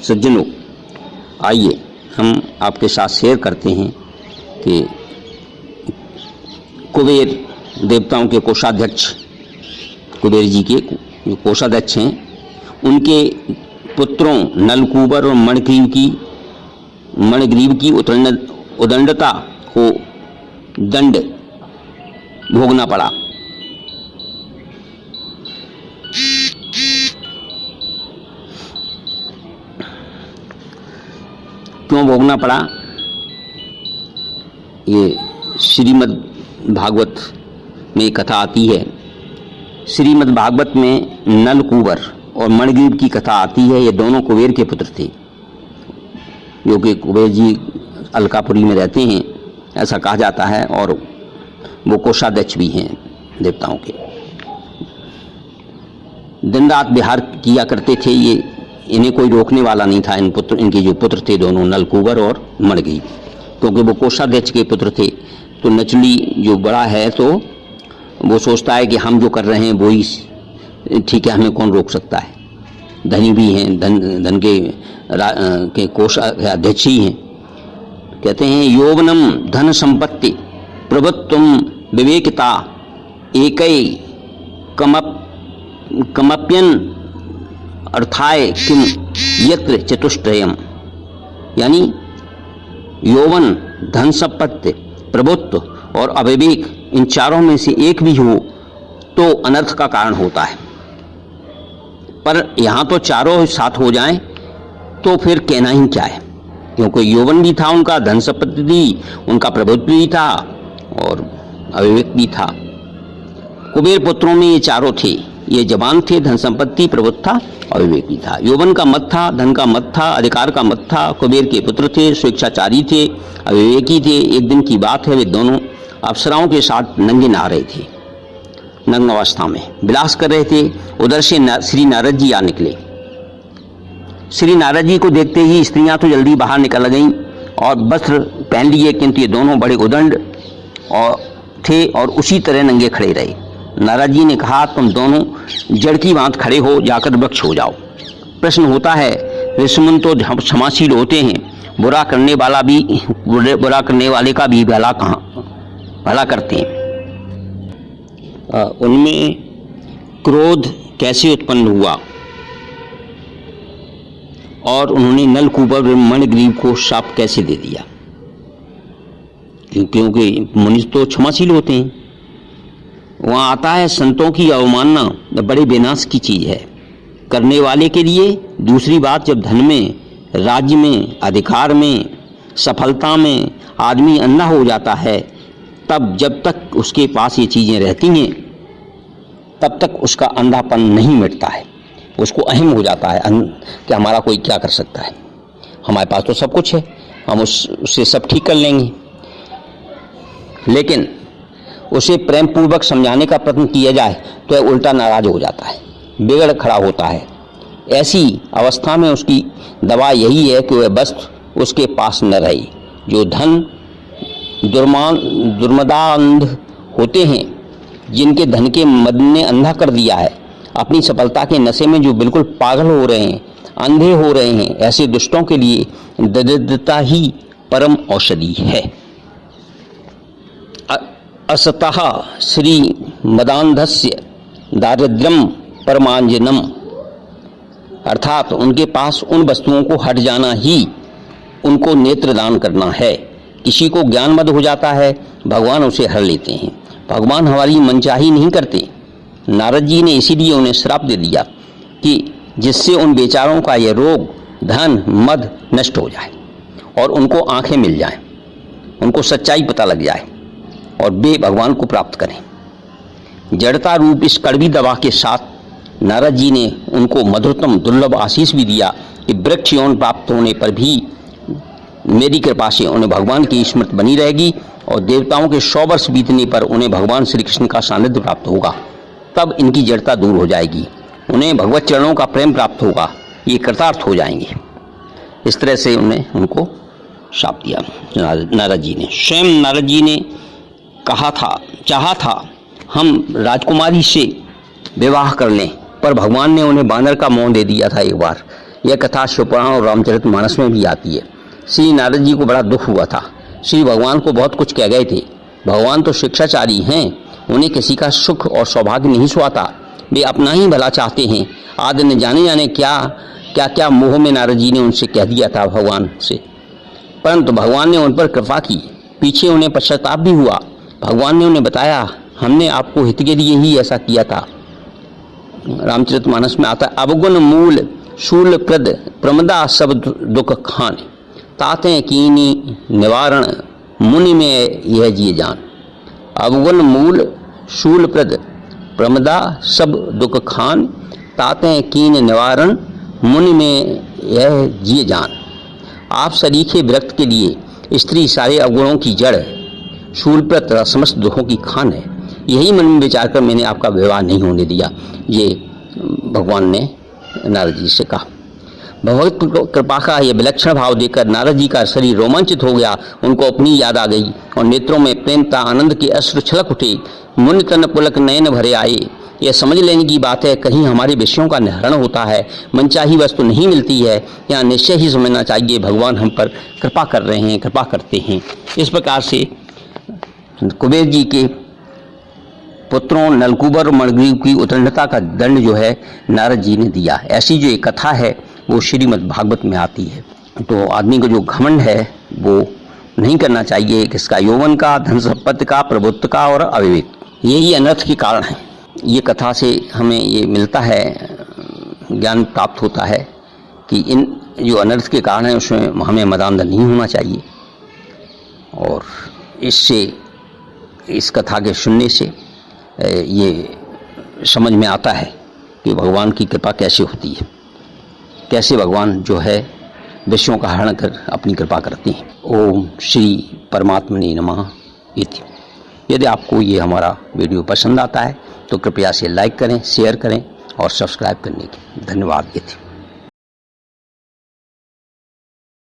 सज्जनों, आइए हम आपके साथ शेयर करते हैं कि कुबेर देवताओं के कोषाध्यक्ष, कुबेर जी के जो कोषाध्यक्ष हैं, उनके पुत्रों नलकूबर और मणिग्रीव की उदंडता को दंड भोगना पड़ा। क्यों भोगना पड़ा? ये श्रीमद् भागवत में कथा आती है। श्रीमद् भागवत में नलकूबर और मणिग्रीव की कथा आती है। ये दोनों कुबेर के पुत्र थे, जो कि कुबेर जी अलकापुरी में रहते हैं, ऐसा कहा जाता है, और वो कोषाध्यक्ष भी हैं देवताओं के। दिन रात विहार किया करते थे ये, इन्हें कोई रोकने वाला नहीं था। इनके जो पुत्र थे दोनों, नलकूबर और मणिग्रीव, क्योंकि वो कोषाध्यक्ष के पुत्र थे। तो नचली जो बड़ा है तो वो सोचता है कि हम जो कर रहे हैं वो ही ठीक है, हमें कौन रोक सकता है। धनी भी हैं, धन के कोषाध्यक्ष ही हैं। कहते हैं यौवनम धन संपत्ति प्रभुत्वम विवेकिता एकै कमप्यन अर्थाय किम यत्र चतुष्टयम। यानी यौवन, धन संपत्ति, प्रभुत्व और अविवेक, इन चारों में से एक भी हो तो अनर्थ का कारण होता है। पर यहाँ तो चारों साथ हो जाएं तो फिर कहना ही क्या है, क्योंकि यौवन भी था उनका, धन संपत्ति थी, उनका प्रभुत्व भी था और अविवेक भी था। कुबेर पुत्रों में ये चारों थे। ये जवान थे, धन संपत्ति, प्रभुत्व था, अविवेक भी था। यौवन का मत था, धन का मत था, अधिकार का मत था। कुबेर के पुत्र थे, स्वेच्छाचारी थे, अविवेकी थे। एक दिन की बात है, वे दोनों अप्सराओं के साथ नंगे नहा रहे थे, नग्न अवस्था में विलास कर रहे थे। उधर से श्री नारद जी आ निकले। श्री नारद जी को देखते ही स्त्रियां तो जल्दी बाहर निकल गईं और वस्त्र पहन लिए, किंतु ये दोनों बड़े उदंड थे और उसी तरह नंगे खड़े रहे। नारद जी ने कहा, तुम दोनों जड़ की बात खड़े हो, जाकर वृक्ष हो जाओ। प्रश्न होता है, ऋषिमुनि तो क्षमाशील होते हैं, बुरा करने वाले का भी भला करते हैं। उनमें क्रोध कैसे उत्पन्न हुआ और उन्होंने नलकूबर मणिग्रीव को शाप कैसे दे दिया? क्योंकि मुनि तो क्षमाशील होते हैं। वहाँ आता है, संतों की अवमानना बड़े विनाश की चीज है करने वाले के लिए। दूसरी बात, जब धन में, राज्य में, अधिकार में, सफलता में आदमी अंधा हो जाता है, तब जब तक उसके पास ये चीजें रहती हैं तब तक उसका अंधापन नहीं मिटता है। उसको अहम हो जाता है कि हमारा कोई क्या कर सकता है, हमारे पास तो सब कुछ है, हम उससे सब ठीक कर लेंगे। लेकिन उसे प्रेम पूर्वक समझाने का प्रयत्न किया जाए तो वह उल्टा नाराज हो जाता है, बिगड़ खड़ा होता है। ऐसी अवस्था में उसकी दवा यही है कि वह वस्तु उसके पास न रहे। जो धन दुर्मदांध होते हैं, जिनके धन के मद ने अंधा कर दिया है, अपनी सफलता के नशे में जो बिल्कुल पागल हो रहे हैं, अंधे हो रहे हैं, ऐसे दुष्टों के लिए दरिद्रता ही परम औषधि है। असतः श्री मदांधस्य दारिद्र्यम परमांजनम, अर्थात उनके पास उन वस्तुओं को हट जाना ही उनको नेत्रदान करना है। किसी को ज्ञान मद हो जाता है, भगवान उसे हर लेते हैं। भगवान हमारी मनचाही नहीं करते। नारद जी ने इसीलिए उन्हें श्राप दे दिया कि जिससे उन बेचारों का यह रोग, धन, मद नष्ट हो जाए और उनको आंखें मिल जाएं, उनको सच्चाई पता लग जाए और वे भगवान को प्राप्त करें। जड़ता रूप इस कड़वी दवा के साथ नारद जी ने उनको मधुरतम दुर्लभ आशीष भी दिया कि वृक्ष यौन प्राप्त होने पर भी मेरी कृपा से उन्हें भगवान की स्मृति बनी रहेगी और देवताओं के 100 वर्ष बीतने पर उन्हें भगवान श्री कृष्ण का सानिध्य प्राप्त होगा। तब इनकी जड़ता दूर हो जाएगी, उन्हें भगवत चरणों का प्रेम प्राप्त होगा, ये कृतार्थ हो जाएंगे। इस तरह से उनको शाप दिया नारद जी ने। स्वयं नारद जी ने चाहा था हम राजकुमारी से विवाह कर लें, पर भगवान ने उन्हें बानर का मोह दे दिया था एक बार यह कथा शिवपुराण और रामचरितमानस में भी आती है। श्री नारद जी को बड़ा दुख हुआ था। श्री भगवान को बहुत कुछ कह गए थे। भगवान तो शिक्षाचारी हैं, उन्हें किसी का सुख और सौभाग्य नहीं सुहाता, वे अपना ही भला चाहते हैं। आदि न जाने क्या मोह में नारद जी ने उनसे कह दिया था भगवान से, परंतु भगवान ने उन पर कृपा की। पीछे उन्हें पश्चाताप भी हुआ। भगवान ने उन्हें बताया, हमने आपको हित के लिए ही ऐसा किया था। रामचरितमानस में आता है, अवगुण मूल शूल प्रद प्रमदा सब दुख खान, ताते कीनी निवारण मुनि में यह जिए जान। अवगुण मूल शूल प्रद प्रमदा सब दुख खान, ताते कीन निवारण मुनि में यह जिए जान। आप सरीखे विरक्त के लिए स्त्री सारे अवगुणों की जड़ है, शूलप्रत समस्त दुखों की खान है। यही मन में विचार कर मैंने आपका विवाह नहीं होने दिया, ये भगवान ने नारद जी से कहा। भगवत कृपा का यह विलक्षण भाव देखकर नारद जी का शरीर रोमांचित हो गया। उनको अपनी याद आ गई और नेत्रों में प्रेमता आनंद के अश्रु छलक उठे। मुनि तन पुलक नयन भरे आए। यह समझ लेने की बात है, कहीं हमारे विषयों का निहरण होता है, मनचाही वस्तु नहीं मिलती है। यहाँ निश्चय ही समझना चाहिए भगवान हम पर कृपा कर रहे हैं, कृपा करते हैं। इस प्रकार से कुबेर जी के पुत्रों नलकूबर और मणिग्रीव की उत्तीर्णता का दंड जो है नारद जी ने दिया। ऐसी जो एक कथा है वो श्रीमद् भागवत में आती है। तो आदमी को जो घमंड है वो नहीं करना चाहिए, किसका, यौवन का, धन संपत्ति का, प्रभुत्व का और अविवेक, यही अनर्थ के कारण है। ये कथा से हमें ये मिलता है, ज्ञान प्राप्त होता है कि इन जो अनर्थ के कारण है उसमें हमें मदांध नहीं होना चाहिए। और इससे, इस कथा के सुनने से ये समझ में आता है कि भगवान की कृपा कैसे होती है, कैसे भगवान जो है विषयों का हरण कर अपनी कृपा करते हैं। ओम श्री परमात्मने नमः इति। यदि आपको ये हमारा वीडियो पसंद आता है तो कृपया से लाइक करें, शेयर करें और सब्सक्राइब करने की धन्यवाद। इति।